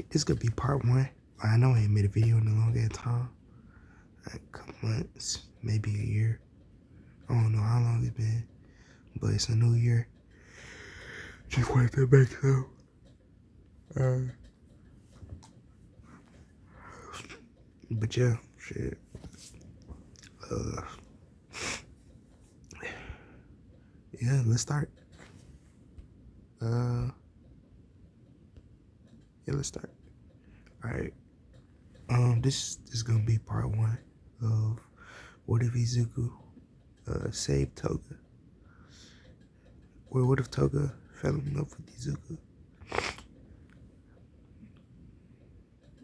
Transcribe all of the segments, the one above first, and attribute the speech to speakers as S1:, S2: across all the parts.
S1: Alright, this could be part one. I know I ain't made a video in a long ass time. Like a couple months, maybe a year. I don't know how long it's been, but it's a new year. Just wanted to make some. But yeah, shit. Yeah, let's start. Yeah, let's start. Alright. This is gonna be part one of what if Izuku saved Toga? Or what if Toga fell in love with Izuku?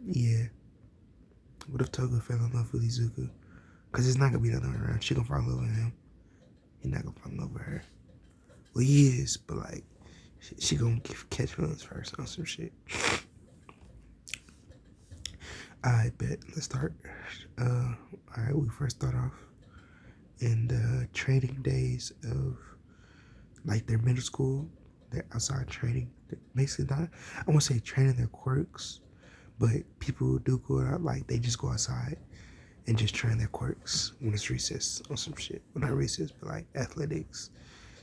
S1: Yeah. What if Toga fell in love with Izuku? Cause it's not gonna be the other way around. She gonna fall in love with him. He's not gonna fall in love with her. Well, he is, but like, she gonna catch feelings first on some shit. I bet. Let's start. Alright, we first start off in the training days of like their middle school. They're outside training. They're basically not, I won't say training their quirks, but people do go out, like they just go outside and just train their quirks when it's recess or some shit. Well, not recess, but like athletics,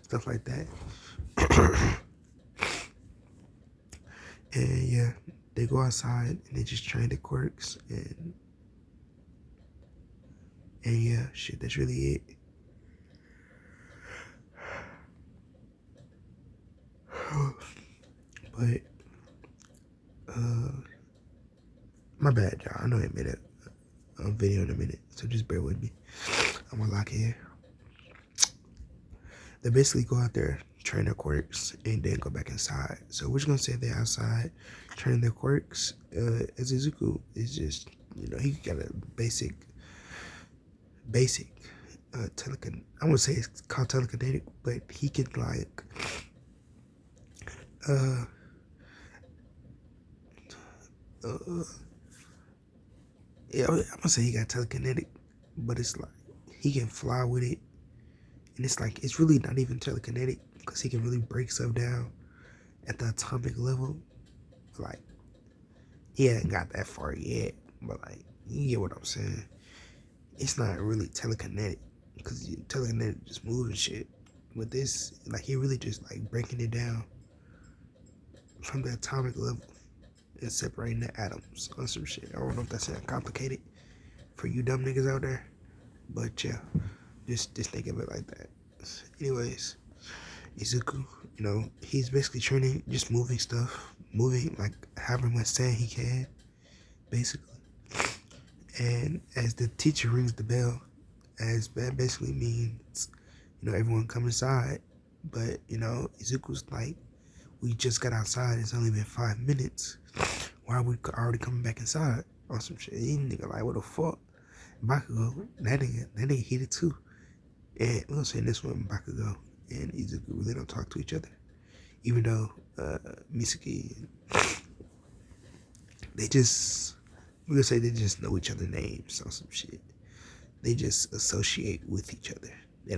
S1: stuff like that. And yeah, they go outside and they just train their quirks and yeah, shit, that's really it. But my bad, y'all. I know I made a video in a minute, so just bear with me. I'm gonna lock here. They basically go out there, train their quirks, and then go back inside. So we're just gonna say they're outside training their quirks. As Izuku is just, you know, he got a basic I wouldn't say it's called telekinetic, but he can like yeah, I'm gonna say he got telekinetic, but it's like he can fly with it, and it's like it's really not even telekinetic because he can really break stuff down at the atomic level. Like he hasn't got that far yet, but like you get what I'm saying. It's not really telekinetic because telekinetic just moving shit. With this, like he really just like breaking it down from the atomic level and separating the atoms on some shit. I don't know if that's that complicated for you dumb niggas out there, but yeah, just think of it like that. Anyways, Izuku, you know, he's basically training, just moving stuff, moving like however much sand he can, basically. And as the teacher rings the bell, as that basically means, you know, everyone come inside. But, you know, Izuku's like, we just got outside, it's only been 5 minutes. Why are we already coming back inside? Or some shit. He nigga like, what the fuck? Bakugo, that nigga heated too. And we'll say this one, Bakugo and Izuku really don't talk to each other. Even though Misaki, we're gonna say they just know each other's names or some shit. They just associate with each other. They're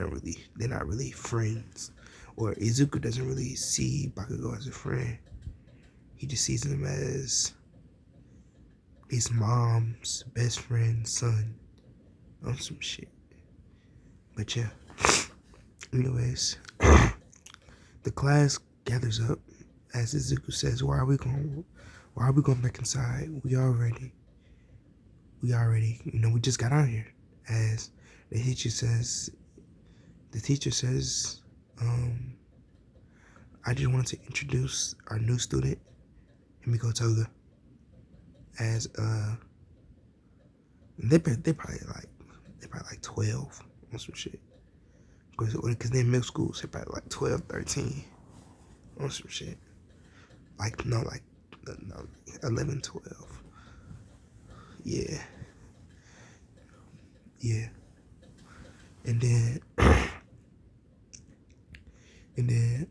S1: not really friends. Or Izuku doesn't really see Bakugo as a friend. He just sees him as his mom's best friend's son on some shit. But yeah. Anyways, the class gathers up as Izuku says, why are we going back inside? We already, you know, we just got out here. As the teacher says, I just wanted to introduce our new student, Himiko Toga, as they're probably like 12 or some shit. Because they're in middle school, so they're probably like 12, 13 or some shit. Like 11, 12. Yeah. And then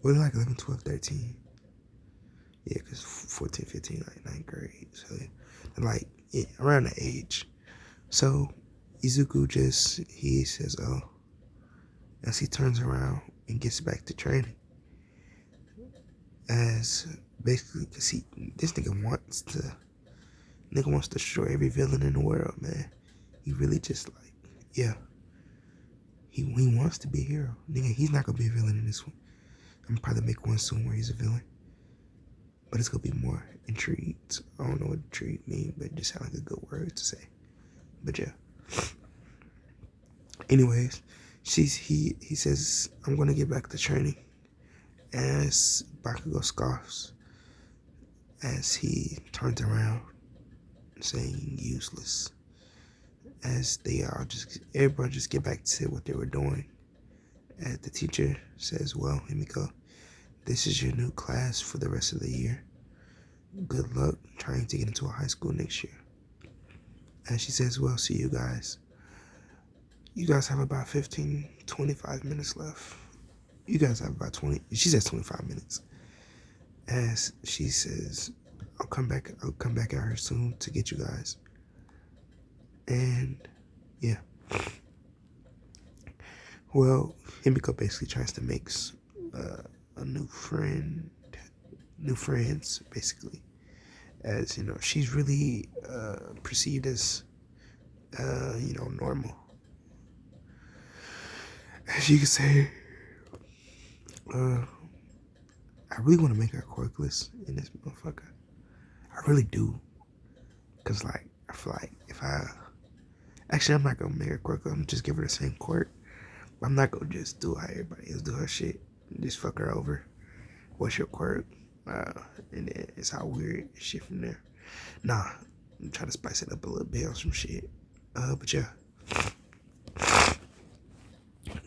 S1: well, like 11, 12, 13. Yeah, because 14, 15, like 9th grade. So, like, yeah, around that age. So, Izuku he says, oh, as he turns around and gets back to training. As basically, because this nigga wants to Nigga wants to destroy every villain in the world, man. He really just like, yeah. He wants to be a hero. Nigga, he's not gonna be a villain in this one. I'm gonna probably make one soon where he's a villain. But it's gonna be more intrigued. I don't know what intrigue means, but it just sounds like a good word to say. But yeah. Anyways, he says, I'm gonna get back to training. As Bakugo scoffs, as he turns around, saying useless. As everybody just get back to what they were doing. And the teacher says, well, Himiko, this is your new class for the rest of the year. Good luck trying to get into a high school next year. And she says, well, see you guys. You guys have about 25 minutes left. You guys have about 20, she says 25 minutes. As she says, I'll come back at her soon to get you guys. And yeah. Well, Himiko basically tries to make a new friends, basically. As, you know, she's really perceived as, normal. As you can say, I really want to make her quirkless in this motherfucker. I really do. Because, like, I feel like actually, I'm not going to make her quirkless. I'm just give her the same quirk. But I'm not going to just do how everybody else do her shit. Just fuck her over. What's your quirk? And then it's all weird shit from there. Nah, I'm trying to spice it up a little bit on some shit. But yeah.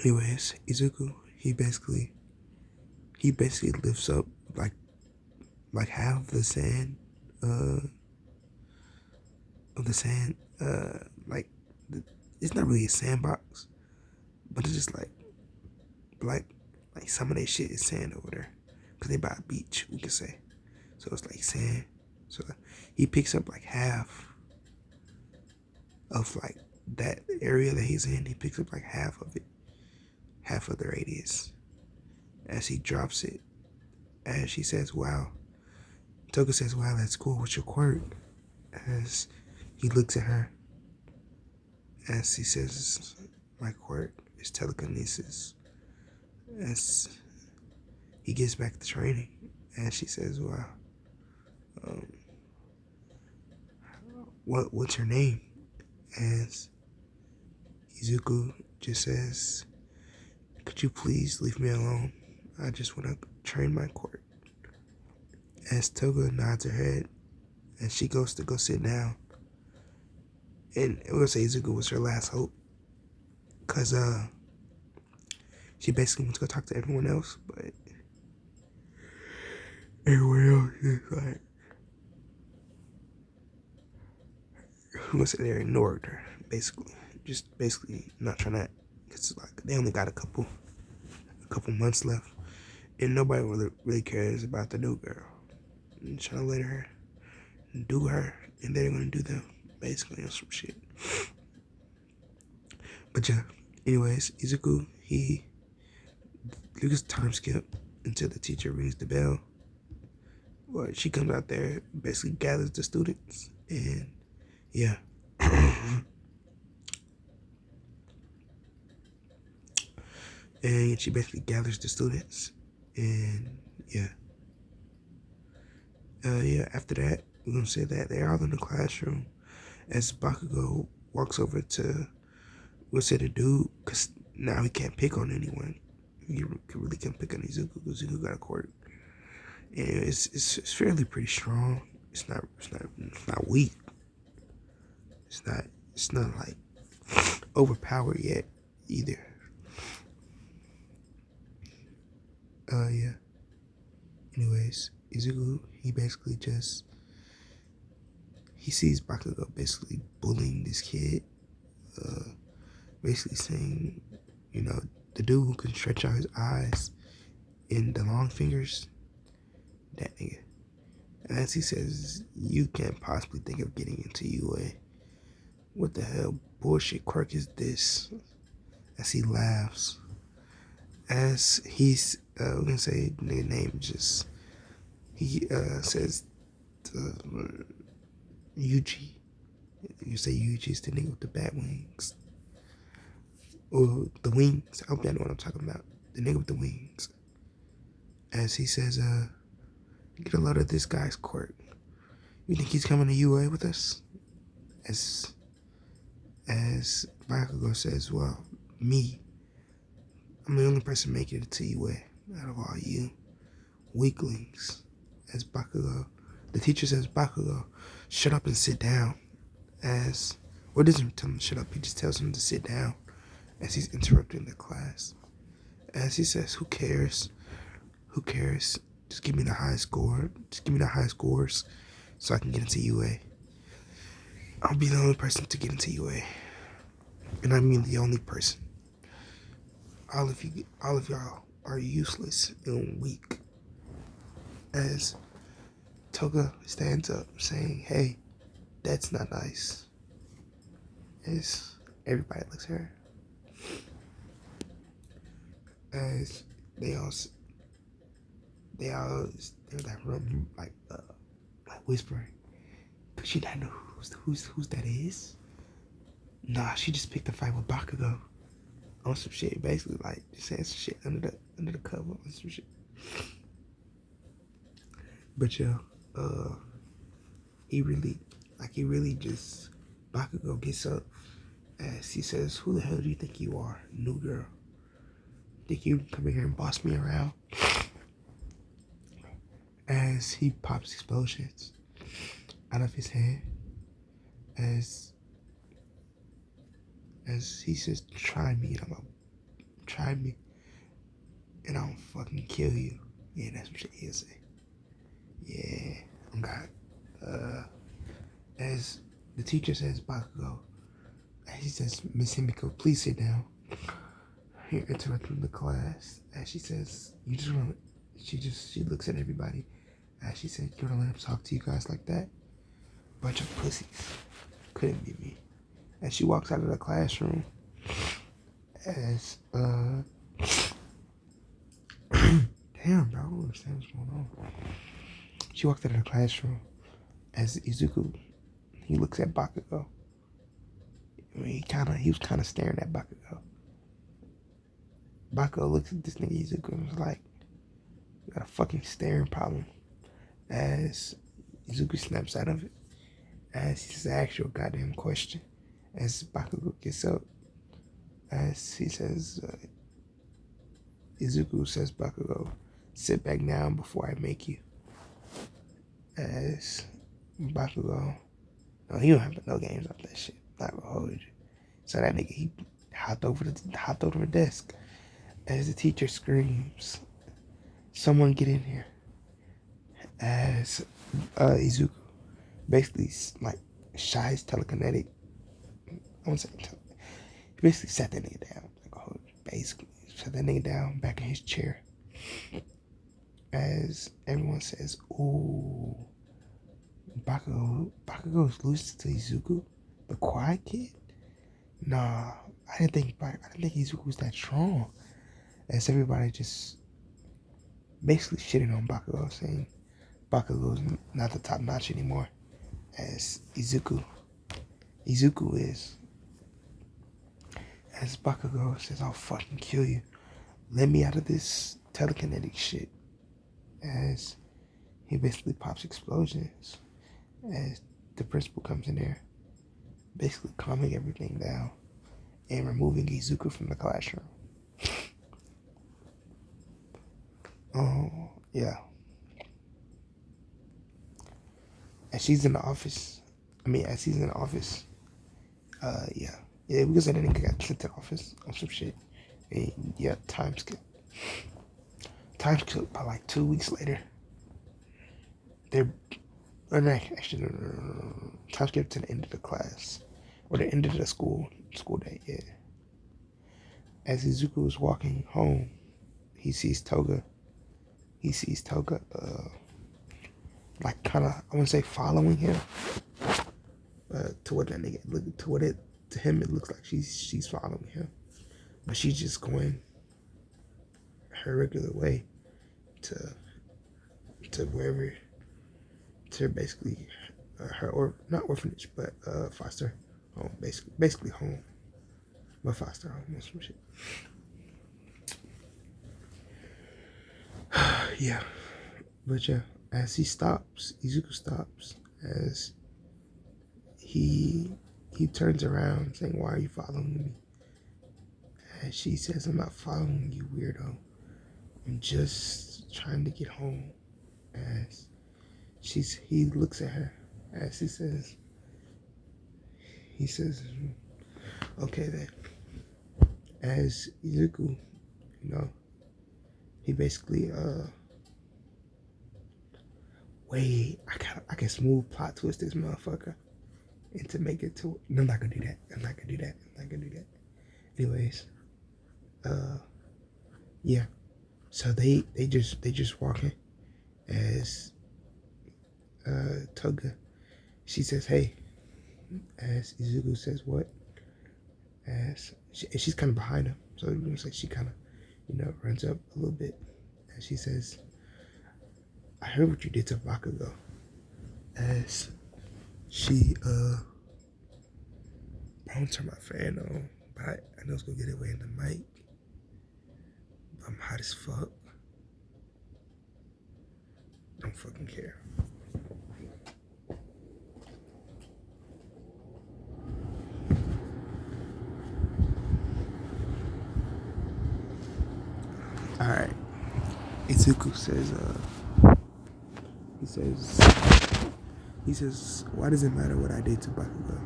S1: Anyways, Izuku, he basically lifts up like half the sand of the sand. It's not really a sandbox, but it's just like some of that shit is sand over there, cause they by a beach, we could say. So it's like sand. So he picks up like half of like that area that he's in. He picks up like half of it, half of the radius. As he drops it, as she says, "Wow." Toga says, "Wow, that's cool. What's your quirk?" As he looks at her, as he says, "My quirk is telekinesis." As he gets back to training, and she says, "Wow, what's your name?" As Izuku just says, "Could you please leave me alone? I just want to train my quirk." As Toga nods her head, and she goes to go sit down. And we're gonna say Izuku was her last hope, cause she basically went to go talk to everyone else, but everyone else is like, I'm gonna say they ignored her, basically, just basically not trying to, cause like they only got a couple months left, and nobody really cares about the new girl. And trying to let her do her, and they're gonna do them, basically, on some shit. But yeah, anyways, Izuku, he does time skip until the teacher rings the bell. Well, she comes out there, basically gathers the students, and yeah. And she basically gathers the students, and yeah. After that, we're gonna say that they're all in the classroom as Bakugo walks over to, we'll say the dude, because now he can't pick on anyone. He really can't pick on Izuku because Izuku got a quirk. And it's fairly pretty strong. It's not weak. It's not like overpowered yet either. Yeah. Anyways, Izuku, he basically just, he sees Bakugo basically bullying this kid. Basically saying, you know, the dude who can stretch out his eyes in the long fingers, that nigga. As he says, you can't possibly think of getting into UA. What the hell bullshit quirk is this? As he laughs. As he's, we're gonna say nigga name just, he says, Yuji. You say Yuji is the nigga with the bat wings. Or the wings. I hope y'all know what I'm talking about. The nigga with the wings. As he says, get a load of this guy's quirk. You think he's coming to UA with us? As Bakugo says, well, me. I'm the only person making it to UA out of all you weaklings. As Bakugo, the teacher says, Bakugo, shut up and sit down. Or doesn't tell him to shut up, he just tells him to sit down as he's interrupting the class. As he says, who cares? Who cares? Just give me the high score. Just give me the high scores so I can get into UA. I'll be the only person to get into UA. And I mean the only person. All of y'all are useless and weak. As Toga stands up saying, hey, that's not nice. As everybody looks at her. As they're that room like whispering. But she not know who's that is? Nah, she just picked a fight with Bakugo on some shit. Basically, like just saying some shit under the cover on some shit. But yeah, he really just Bakugo gets up as he says, "Who the hell do you think you are, new girl? Think you can come in here and boss me around?" As he pops explosions out of his hand, as he says, try me, and I'll fucking kill you. Yeah, that's what he'll say. Yeah, I'm God. As the teacher says, Bakugo, as he says, Miss Himiko, please sit down. Here, interrupting the class. As she says, she looks at everybody. As she said, you don't let him talk to you guys like that? Bunch of pussies. Couldn't be me. As she walks out of the classroom, as damn, bro, I don't understand what's going on. She walked out of the classroom as Izuku, he looks at Bakugo. I mean, he was kind of staring at Bakugo. Bakugo looks at this nigga Izuku and was like, you got a fucking staring problem. As Izuku snaps out of it, as he says, ask you a goddamn question. As Bakugo gets up, as he says, Izuku says, Bakugo, sit back down before I make you. As Bakugo, no, he don't have no games off that shit. Not gonna hold you. So that nigga, he hopped over the desk. As the teacher screams, someone get in here. As Izuku basically like Shy's telekinetic. I won't say he basically sat that nigga down. Basically sat that nigga down back in his chair. As everyone says, ooh, Bakugo's loose to Izuku, the quiet kid. Nah, I didn't think Izuku was that strong. As everybody just basically shitting on Bakugo, saying Bakugo's not the top notch anymore. As Izuku is. As Bakugo says, I'll fucking kill you. Let me out of this telekinetic shit. As he basically pops explosions. As the principal comes in there, basically calming everything down and removing Izuku from the classroom. Oh, yeah. As he's in the office, yeah, because that nigga got sent to the office on some shit. And yeah, time skip by like 2 weeks later. Time skip to the end of the class. Or the end of the school day, yeah. As Izuku was walking home, he sees Toga, like kinda, I wouldn't say following him. To him it looks like she's following him. But she's just going her regular way to wherever, to basically her, or not orphanage, but foster home, basically home, but foster home or some shit. Yeah, but yeah, as he stops, Izuku stops, as he turns around saying, "Why are you following me?" And she says, "I'm not following you, weirdo. I'm just trying to get home." As he looks at her, as he says, "Okay then." As Izuku, he basically wait, I can smooth plot twist this motherfucker and to make it to. No, I'm not gonna do that. I'm not gonna do that. I'm not gonna do that. Anyways, yeah. So they just walking as Toga, she says, "Hey," as Izuku says, "What?" As she's kind of behind him, so it looks like she kind of runs up a little bit, and she says, "I heard what you did to Bakugo." As she I won't turn my fan on, but I know it's gonna get away in the mic. I'm hot as fuck. Don't fucking care. Alright. Izuku says, he says, "Why does it matter what I did to Bakugo?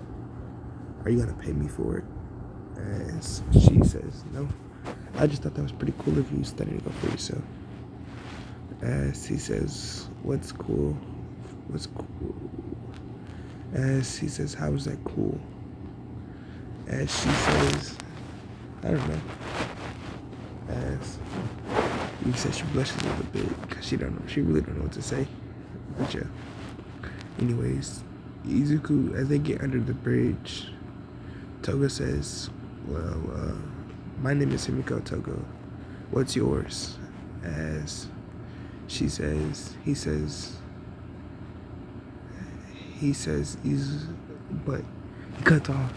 S1: Are you gonna pay me for it?" And she says, "No. I just thought that was pretty cool of you studying to go for yourself." As he says, "What's cool? What's cool?" As he says, "How is that cool?" As she says, "I don't know." As he says, she blushes a little bit because she really don't know what to say. But yeah. Anyways, Izuku, as they get under the bridge, Toga says, "Well, my name is Himiko Toga. What's yours?" As he says, but he cuts off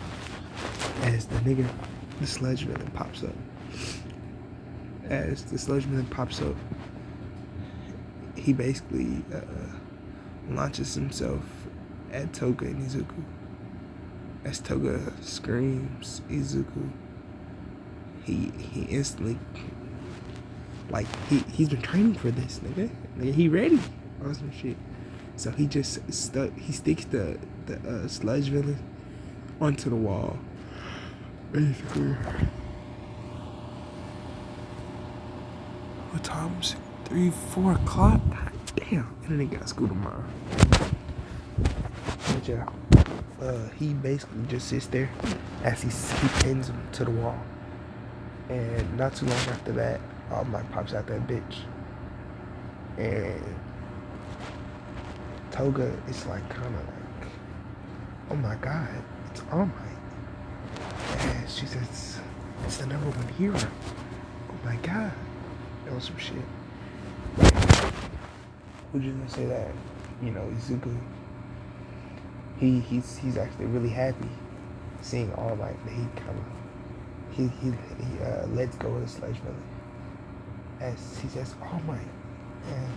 S1: as the sludge villain pops up. As the sludge villain pops up, he basically launches himself at Toga and Izuku. As Toga screams Izuku, he instantly, like, he's been training for this, nigga. He ready. Awesome shit. So he just sticks the sludge villain onto the wall. Basically. What time is it? 3, 4 o'clock? God damn. And then they got school tomorrow. But yeah. He basically just sits there as he pins him to the wall. And not too long after that, All Might pops out that bitch. And Toga is like kind of like, "Oh my god, it's All Might." And she says, "It's the #1 hero. Oh my god." That was some shit. Who's just gonna say that? Izuku. He's actually really happy seeing All Might. That he lets go of the sludge villain. As he says, "All Might," and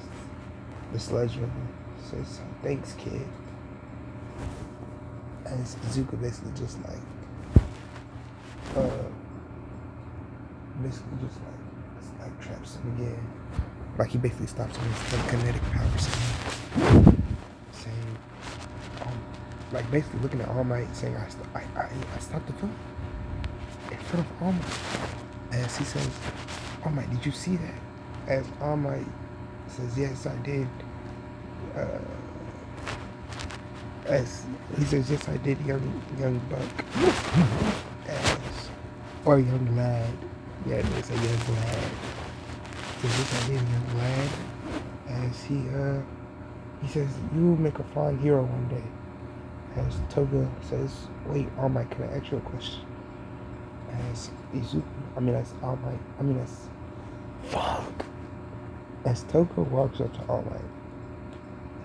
S1: the sludge villain says, "Thanks, kid." As Izuku basically just like traps him again. Like he basically stops him with kinetic power saying, like basically looking at All Might saying, I stopped the fight in front of All Might. As he says, "All Might, did you see that?" As All Might says, "Yes, I did." As he says, "Yes, I did, young buck." Or young lad. Yeah, they say young lad. He says, "Yes, I did, young lad." As he says, "You will make a fine hero one day." As Toga says, "Wait, All Might, can I ask you a question?" As All Might, fuck. As Toga walks up to All Might,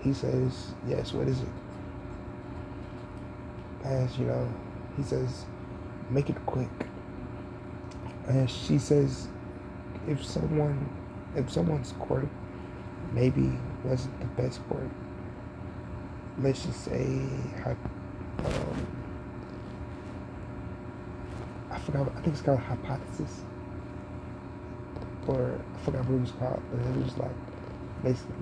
S1: he says, "Yes, what is it?" as he says, make it quick. And she says, if someone's court maybe wasn't the best court, let's just say, I forgot. I think it's called hypothesis, or I forgot what it was called. But it was like basically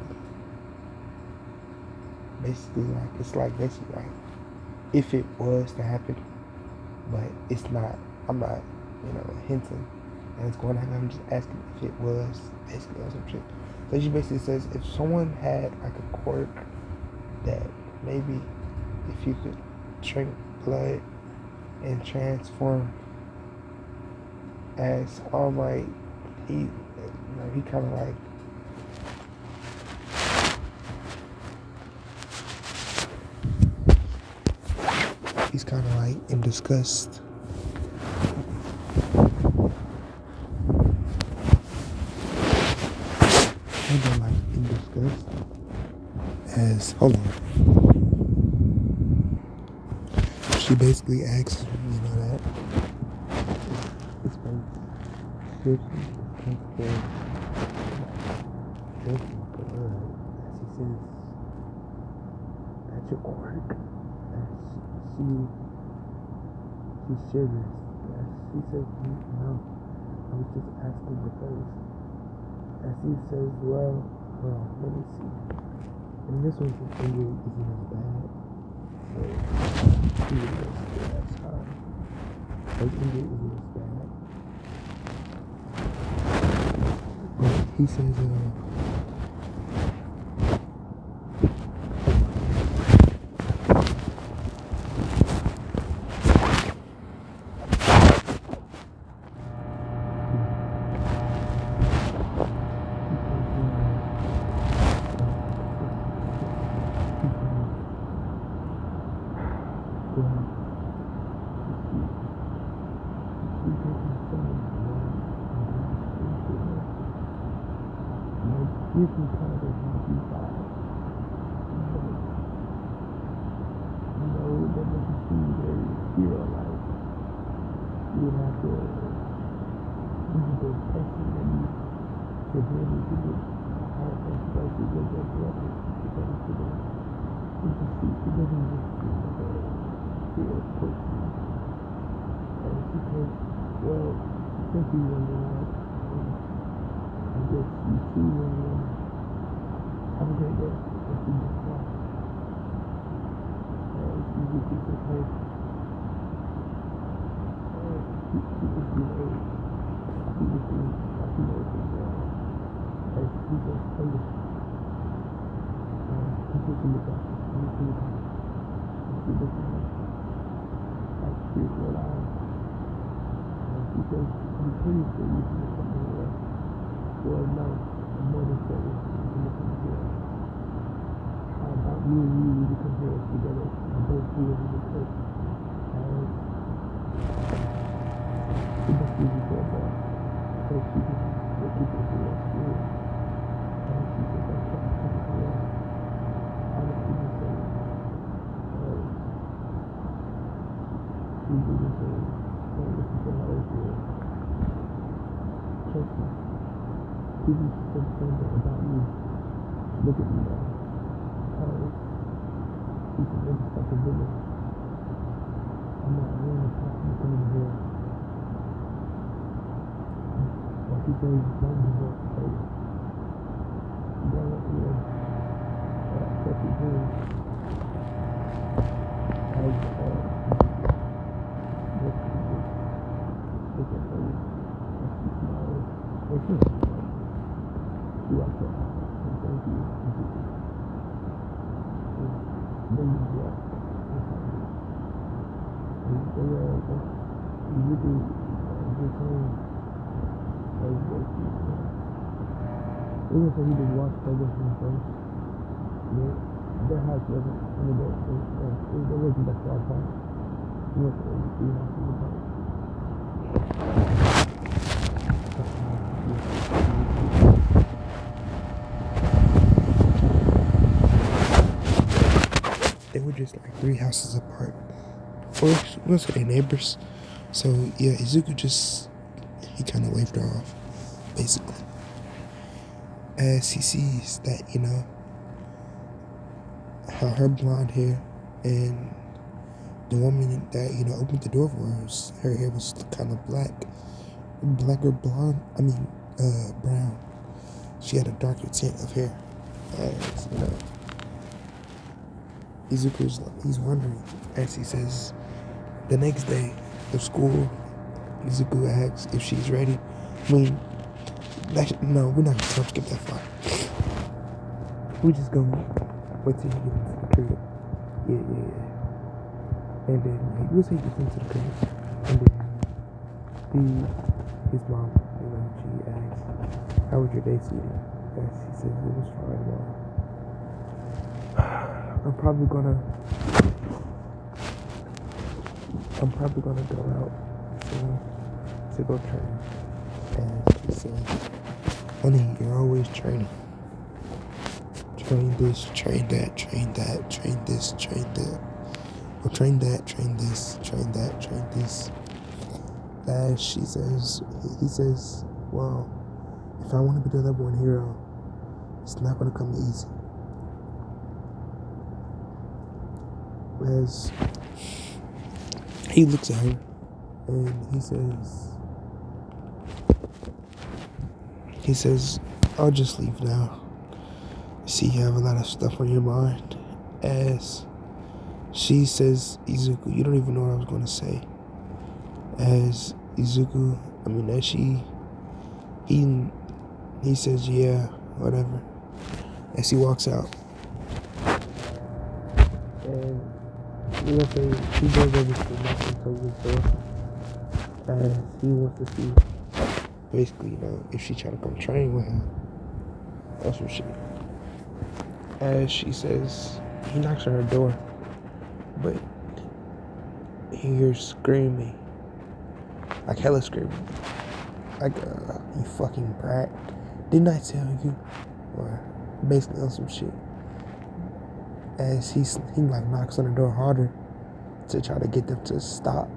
S1: like it's like basically like if it was to happen, but it's not. I'm not, hinting and it's going to happen. I'm just asking if it was, basically, or some shit. So she basically says if someone had like a quirk that maybe if you could drink blood and transform as All Might, he kind of like he's kind of like in disgust. As hold on, she basically asks, that it's that's your quirk. She shivers. She says, no, I was just asking because. And she says, well, let me see. And this one's finger isn't as bad. So she would go to that side. Her finger isn't as bad. But he says, you can kind of be fine. That doesn't seem very hero like. You would have to use the person that you could really do it. How to express it with your brother. Because you can see it doesn't just seem like a hero person. And she says, well, since you wonder what, I guess you too will have a great day. Let's do this one. She just gets her head. She just gets her. She just gets as she just told us. She just in the back. She just like spiritual eyes. She says, I'm pretty sure you can get something else. Well, no, I'm more than certain you can look in the mirror. How about me and you need to compare us together and both do it in the church? And she must be before God. So she can look into the spirit. And she says, I can't come to her. I don't even say, she didn't say, don't listen to her old girl. Trust me. Give me something about you. Look at me now. Because you can make something bigger. I'm not really talking to you here. Like you say, you don't give up. So, you gotta let me in. What you do as what you do. Look at her. And she smiles. What's this? You are so and thank you. Then you walk. And they are looking at your phone as what you do. Even if you just watch progress in first, their house wasn't in the day. It wasn't that far apart. You went to see how she was apart. They were just like 3 houses apart. or we'll say they neighbors. So yeah, Izuku he kind of waved her off, basically, as he sees that how her blonde hair and the woman that opened the door for her hair was kind of black or blonde. I mean, brown. She had a darker tint of hair, as he's wondering, as he says, the next day of school, Izuku asks if she's ready. I mean, no, we're not gonna skip that far. We just gonna wait till he gets into the crib. Yeah. And then we'll say he gets into the crib. And then his mom, she asks, "How was your day, sweetie?" And he says, "It was fine, Mom. I'm probably gonna go out to go train." And she said, "Honey, you're always training. Train this, train that, train that, train this, train that. Or train that, train this, train that, train this." As he says, "Well, if I want to be the number one hero, it's not going to come easy." As he looks at her and he says, "I'll just leave now. See, you have a lot of stuff on your mind." As she says, "Izuku, you don't even know what I was going to say." As he says, "Yeah, whatever." As he walks out. And he goes over to Toga's door. As he wants to see, basically, if she try to come train with him. Or some shit. As she says, he knocks on her door. But he hears screaming. Like hella screaming. Like, "You fucking brat. Didn't I tell you?" Or basically on some shit. As he knocks on the door harder to try to get them to stop.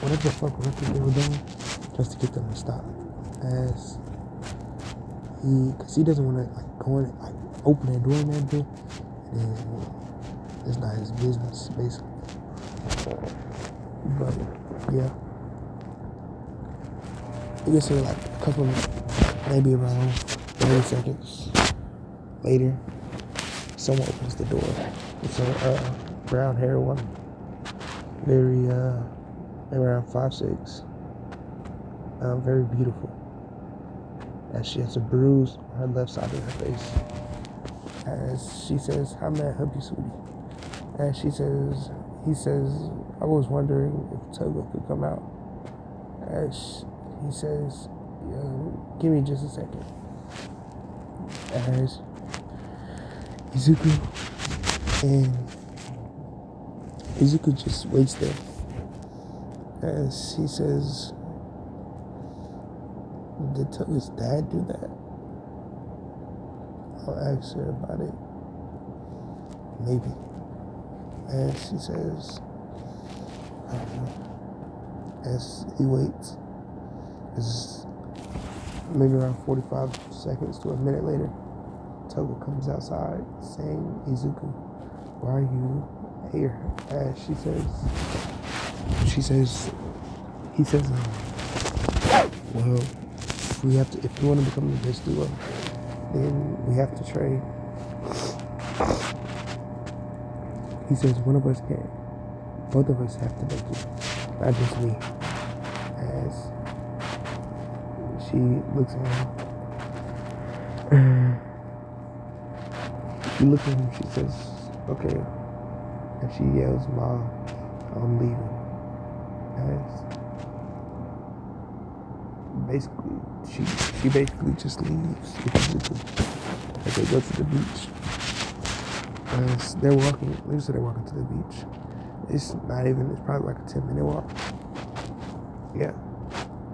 S1: Whatever the fuck they were doing, just to get them to stop. As because he doesn't want to go in open that door and that bit, and it's not his business, basically. But yeah, you can say a couple of, maybe around 30 seconds later, someone opens the door. It's a brown hair woman, very around 5'6", very beautiful. As she has a bruise on her left side of her face. As she says, "How may I help you, sweetie?" As he says, "I was wondering if Toga could come out." As he says, "Give me just a second." As Izuku just waits there. As he says, "Did Toga's dad do that?" I'll ask her about it. Maybe. And she says, "I don't know." As he waits, it's maybe around 45 seconds to a minute later, Toga comes outside saying, "Izuku, why are you here?" As he says, "Well, if we want to become the best duo, then we have to train." He says, "One of us can't. Both of us have to make it, not just me." As she looks at him, she says, "Okay," and she yells, "Mom, I'm leaving." As basically, she basically just leaves as they go to the beach. As they're walking to the beach. It's probably like a 10-minute walk. Yeah.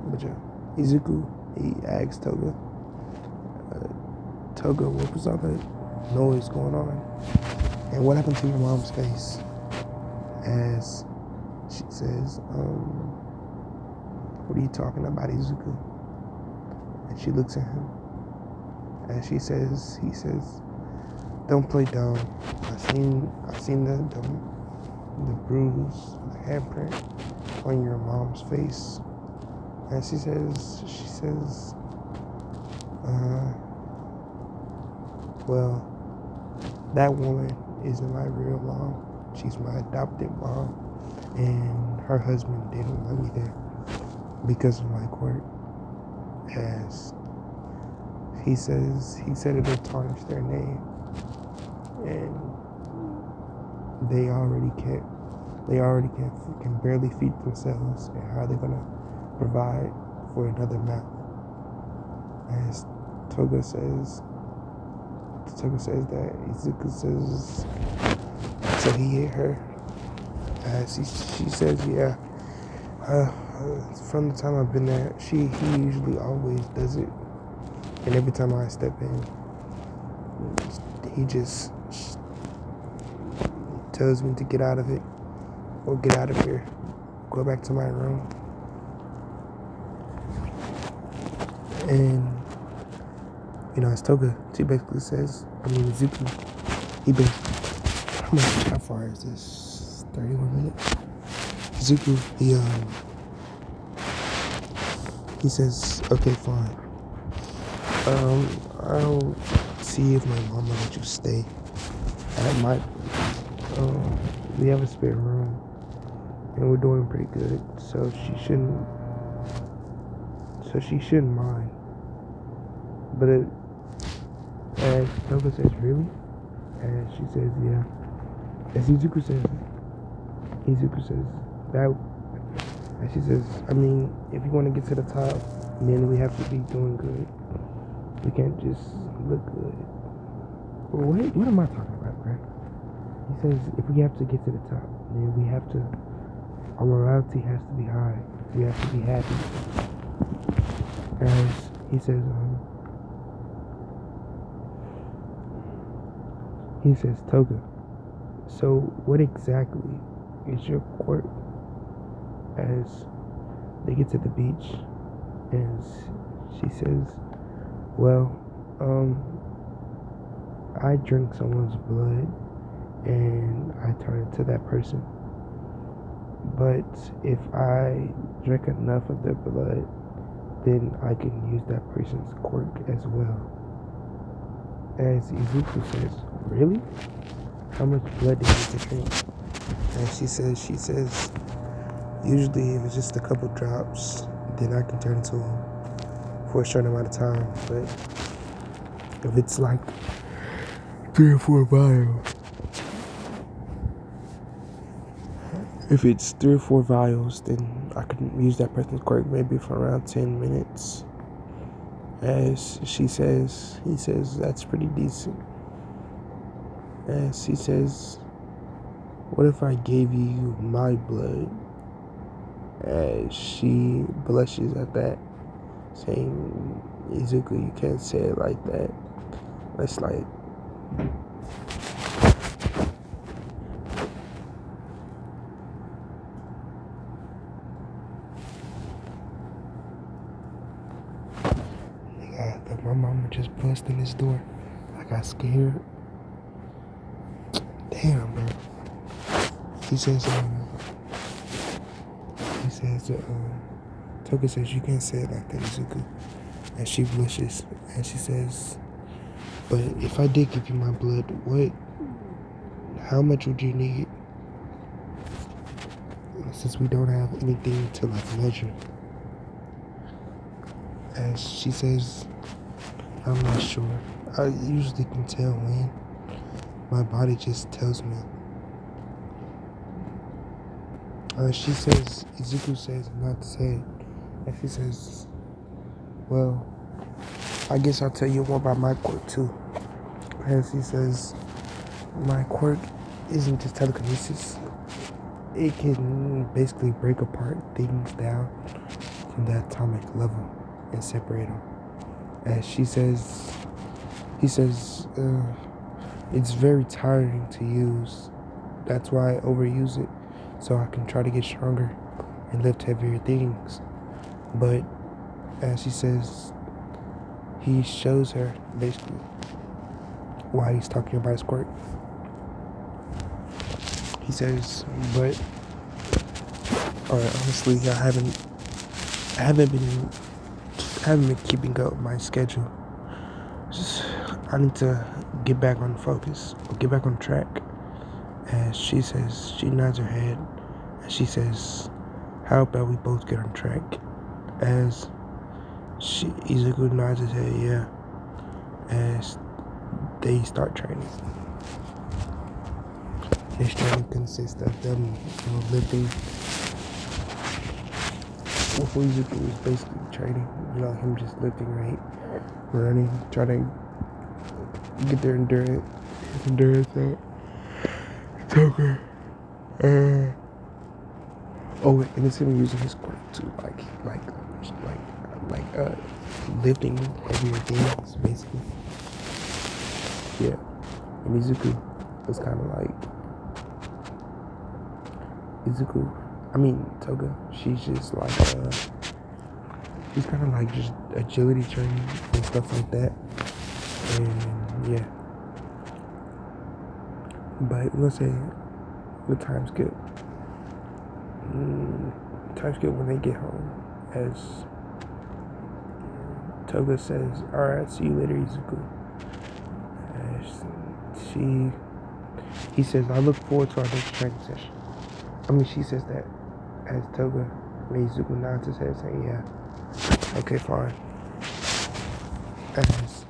S1: But yeah, Izuku, he asks Toga. Toga, what was all that noise going on? And what happened to your mom's face? as she says, what are you talking about, Izuku? And she looks at him. And he says, don't play dumb. I seen the bruise, the handprint on your mom's face. And she says, well, that woman isn't my real mom. She's my adopted mom. And her husband didn't want me there because of my quirk. As he said it'll tarnish their name. And they already can barely feed themselves, and how are they gonna provide for another mouth? As Toga says that Izuku says, so he hit her. As she says, yeah. From the time I've been there, he usually always does it, and every time I step in, he just tells me to get out of it, or get out of here, go back to my room. And as Toga, she basically says, Izuku, how far is this? 31 minutes. Izuku, he says, okay, fine. I'll see if my mom will let you stay at my. We have a spare room, and we're doing pretty good, so she shouldn't mind. But as Toga says, really? And she says, yeah. As Izuku says that. And she says, if you want to get to the top, then we have to be doing good. We can't just look good. Wait, what am I talking about, right? He says, if we have to get to the top, then we have to, our morality has to be high. We have to be happy. As he says, Toga, so what exactly is your quirk? As they get to the beach, and she says, well, I drink someone's blood and I turn into that person. But if I drink enough of their blood, then I can use that person's quirk as well. As Izuku says, really? How much blood do you need to drink? And she says, usually if it's just a couple drops, then I can turn into him for a short amount of time. But if it's like 3 or 4 vials, then I can use that person's quirk maybe for around 10 minutes. As he says that's pretty decent. As he says, what if I gave you my blood? As she blushes at that, saying, Izuku, you can't say it like that. It's like, my mama just busted in this door. I got scared. Damn, bro. He says, Toga says, you can't say it like that, Izuku. And she blushes, and she says, but if I did give you my blood, how much would you need? Since we don't have anything to measure. And she says, I'm not sure. I usually can tell when. My body just tells me. She says, Izuku says not to say it. And she says, well, I guess I'll tell you more about my quirk too. And she says, my quirk isn't just telekinesis. It can basically break apart things down to the atomic level and separate them. As he says, it's very tiring to use. That's why I overuse it. so I can try to get stronger and lift heavier things. But as he says, he shows her basically why he's talking about his quirk. He says, but honestly, I haven't been keeping up my schedule. I need to get back on focus or get back on track. As she says, she nods her head, and she says, "How about we both get on track?" As Izuku nods his head, yeah. As they start training. This training consists of them lifting. Well, Izuku is basically training, him just lifting weight, running, trying to get their endurance up. Toga. And it's him using his quirk to lifting heavier things, basically. Yeah. And Izuku was kind of like Toga. She's just like she's kind of like just agility training and stuff like that. And yeah. But let's say the time skip. Time skip when they get home. As Toga says, "Alright, see you later, Izuku." He says, "I look forward to our next training session." She says that as Toga, Izuku nods his head saying, "Yeah, okay, fine." As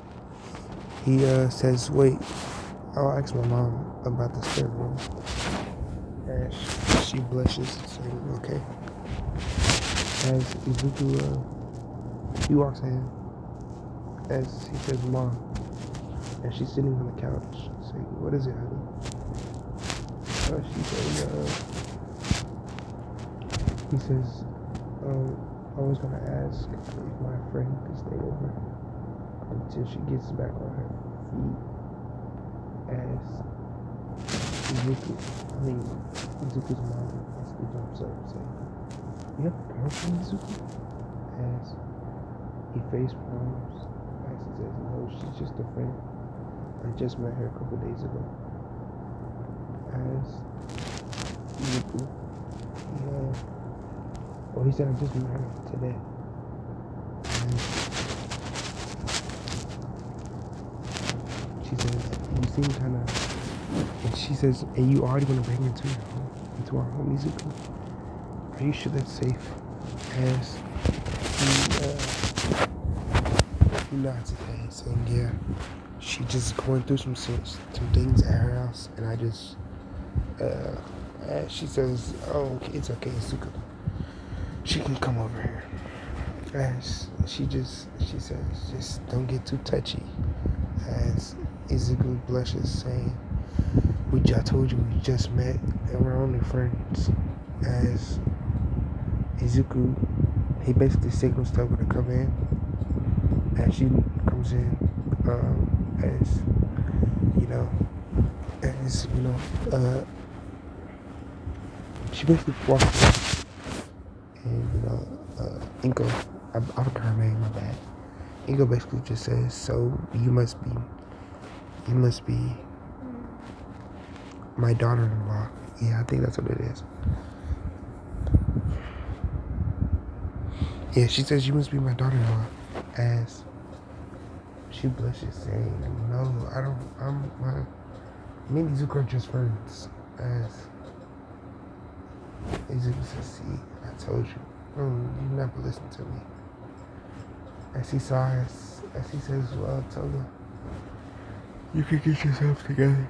S1: he says, "Wait, I'll ask my mom about the spare room." And she blushes, saying, "Okay." As Izuku, he walks in, as he says, "Mom," and she's sitting on the couch, saying, "What is it, honey?" She says, he says, "I was gonna ask if my friend could stay over until she gets back on her feet." As Izuku's mom basically jumps up and says, "You have a girlfriend, Izuku?" As he face palms, as he says, "No, she's just a friend. I just met her a couple days ago." As Izuku, he said, "I just met her today." And she says, "You seem kind of," and she says, "And you already want to bring her into our home, Izuku? Are you sure that's safe?" As he nods his head, saying, "Yeah, she just going through some things at her house, and I just," she says, "Oh, okay, it's okay, Izuku. She can come over here." As she says, "Just don't get too touchy." As Izuku blushes, saying, I told you we just met and we're only friends." As Izuku, he basically signals to her to come in. As she comes in, she basically walks in, and Inko, I forgot her name, my bad. Inko basically just says, "So you must be my daughter-in-law." Yeah, I think that's what it is. Yeah, she says, "You must be my daughter-in-law." As she blushes, saying, "No, I don't. Me and Izuku are just friends." As Izuku says, "See, I told you. You never listened to me." As he says, "Well, Toga, you can get yourself together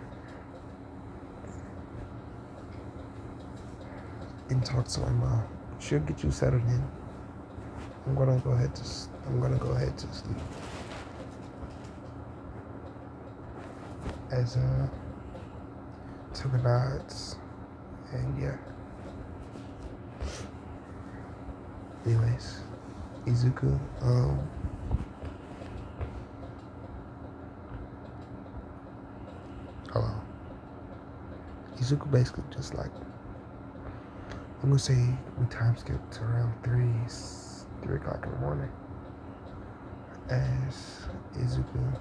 S1: and talk to my mom. She'll get you settled in. I'm gonna go ahead to sleep." As Toga nods, and yeah. Anyways, Izuku, hello. Izuku basically just like I'm gonna say we time skip to around 3 o'clock in the morning. As Izuku,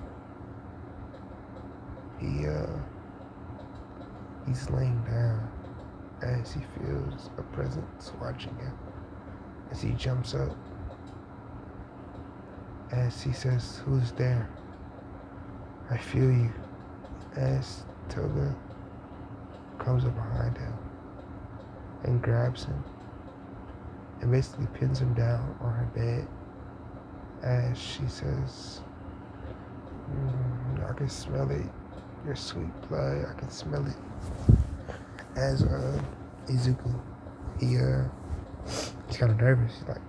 S1: he's laying down as he feels a presence watching him. As he jumps up, as he says, "Who's there? I feel you." As Toga comes up behind him and grabs him and basically pins him down on her bed as she says, "I can smell it, your sweet blood, I can smell it." As Izuku, he's kind of nervous. He's like,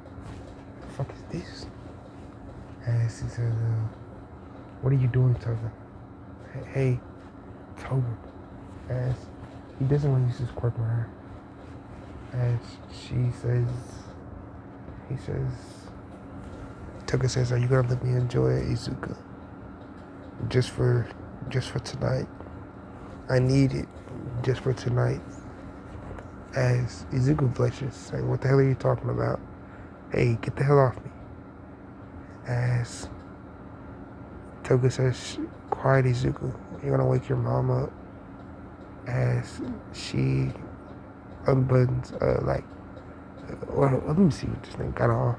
S1: "The fuck is this?" As he says, "What are you doing, Toga?" Hey, Toga. As he doesn't want to use his quirk on her. As he says, Toga says, "Are you gonna let me enjoy it, Izuku? Just for tonight. I need it just for tonight." As Izuku blushes, saying, "What the hell are you talking about? Hey, get the hell off me." As Toga says, "Quiet, Izuku. You're gonna wake your mom up." As she unbuttons, well, let me see what this thing got on.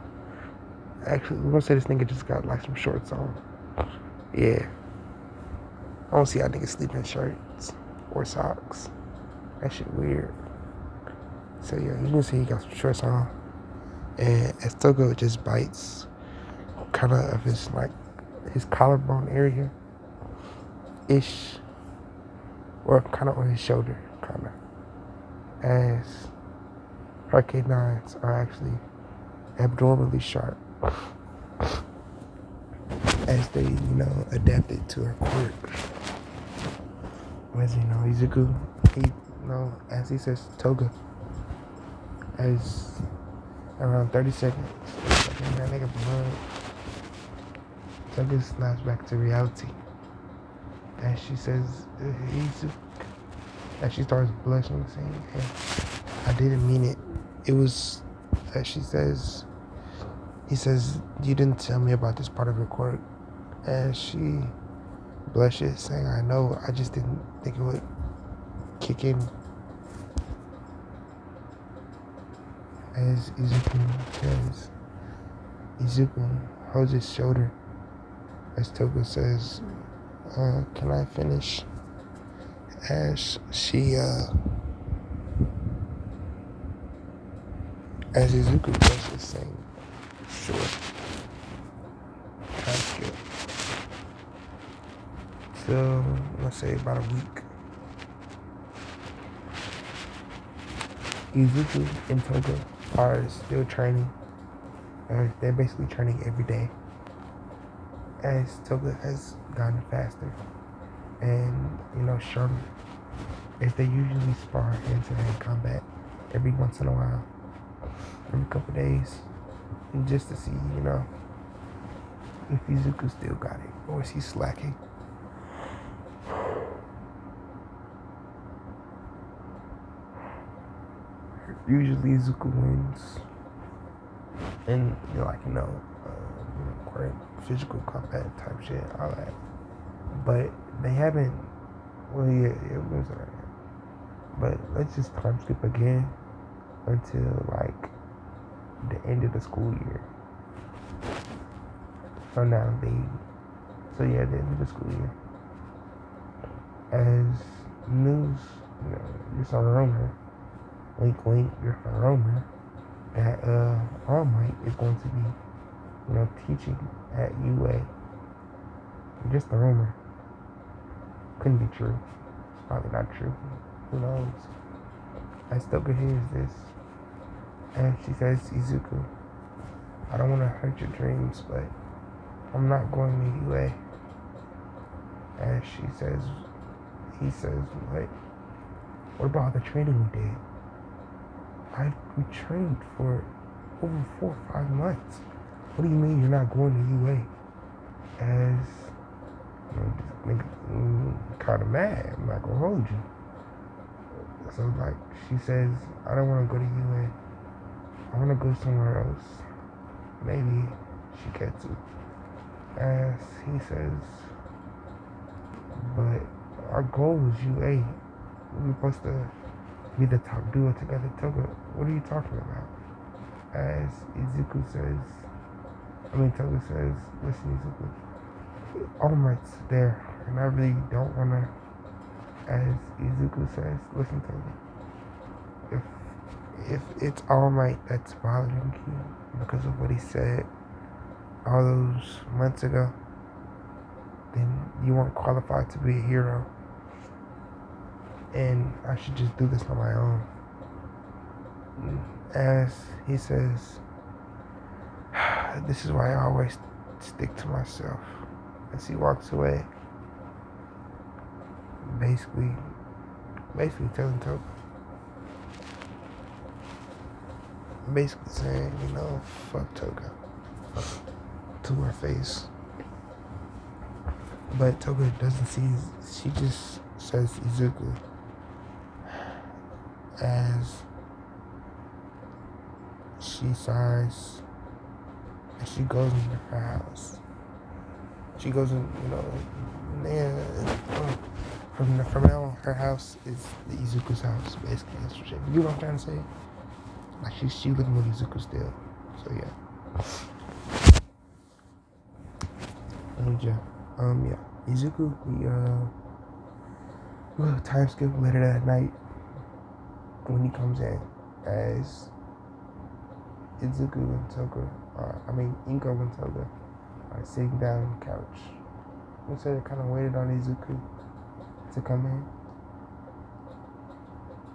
S1: Actually, we're gonna say this nigga just got like some shorts on. Yeah. I don't see how niggas sleep in shirts or socks. That shit weird. So yeah, you can see he got some shorts on. And as Toga just bites kind of his collarbone area ish, or kind of on his shoulder, kind of. As her canines are actually abnormally sharp. As they, adapted to her quirk. As Izuku, as he says Toga, as around 30 seconds, that nigga blood, Toga snaps back to reality. As she says, Izuku, as she starts blushing, saying, "Hey, I didn't mean it. It was," as he says, "You didn't tell me about this part of your quirk." As she blushes, saying, "I know, I just didn't think it would kick in." As Izuku holds his shoulder, as Toga says, "Can I finish?" As as Izuku blushes, saying, "Sure." Time skip. So, let's say about a week. Izuku and Toga are still training. They're basically training every day. As Toga has gotten faster and, stronger. As they usually spar hand-to-hand combat every once in a while, every couple days, and just to see, if Izuku still got it or is he slacking. Usually Izuku wins, and quite physical combat type shit, all that. But they haven't. Well, yeah, it was alright. But let's just time skip again until the end of the school year. So now the end of the school year. As news, just a rumor, wink wink, just a rumor, that All Might is going to be, teaching at UA. Just a rumor. Couldn't be true. It's probably not true. Who knows? As Toga hears this, and she says, "Izuku, I don't want to hurt your dreams, but I'm not going to UA." And he says, what about all the training we did? We trained for over 4 or 5 months. What do you mean you're not going to UA? As this nigga kind of mad. I'm not gonna hold you. So like she says, I don't want to go to UA. I want to go somewhere else. Maybe Shiketsu. As he says, but our goal was UA. We were supposed to be the top duo together. Toga, what are you talking about? As Toga says, listen, Izuku, All Might's there, and I really don't want to. As Izuku says, listen, Toga, if it's All Might that's bothering you because of what he said all those months ago, then you weren't qualified to be a hero, and I should just do this on my own. As he says, this is why I always stick to myself. As he walks away, basically telling Toga, basically saying, fuck Toga to her face. But Toga doesn't see, she just says Izuku. As she sighs and she goes into her house. She goes in, from now on, her house is the Izuku's house, basically. That's what you know what I'm trying to say? Like she living with Izuku still. So yeah. Izuku, we'll time skip later that night when he comes in as Izuku and Toga, Inko and Toga are sitting down on the couch. And so they kind of waited on Izuku to come in.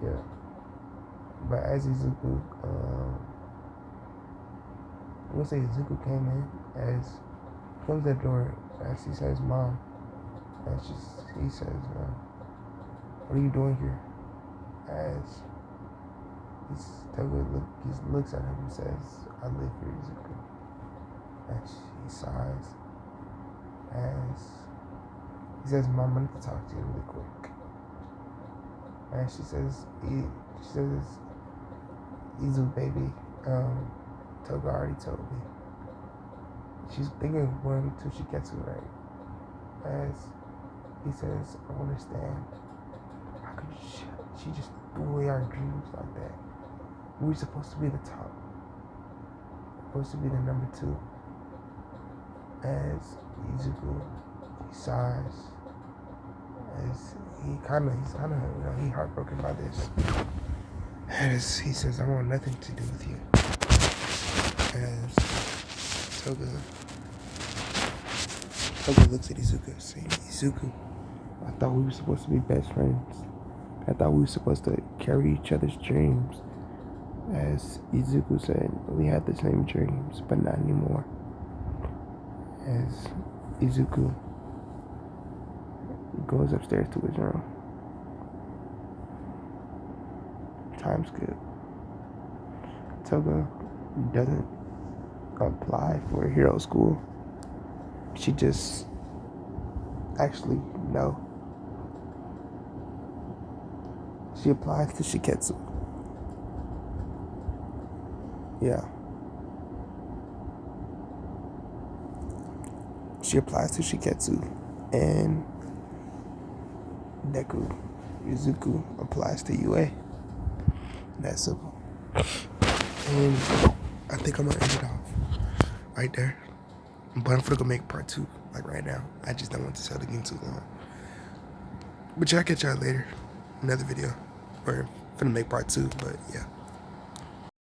S1: Yeah. But as Izuku, Izuku came in, as he comes to the door, as he says, Mom, and he says, what are you doing here? As Toga looks at him and says, I live here, Izuku. And he sighs, as he says, Mom, I need to talk to you really quick. And she says, Izu, baby, Toga already told me. She's thinking one till she gets it right. As he says, I don't understand. How could she just threw away our dreams like that? We were supposed to be the top. Supposed to be the number 2. As Izuku, he sighs. As he's heartbroken by this. As he says, I want nothing to do with you. As Toga looks at Izuku saying, Izuku, I thought we were supposed to be best friends. I thought we were supposed to carry each other's dreams. As Izuku said, we had the same dreams, but not anymore. As Izuku goes upstairs to his room. Time skip. Toga doesn't apply for a hero school. She just no. She applies to Shiketsu. Yeah. She applies to Shiketsu, and Izuku applies to UA. That's simple. And I think I'm gonna end it off right there. But I'm gonna go make part 2, like right now. I just don't want to tell the game too long. But y'all catch y'all later. Another video. Or I'm gonna make part 2, but yeah.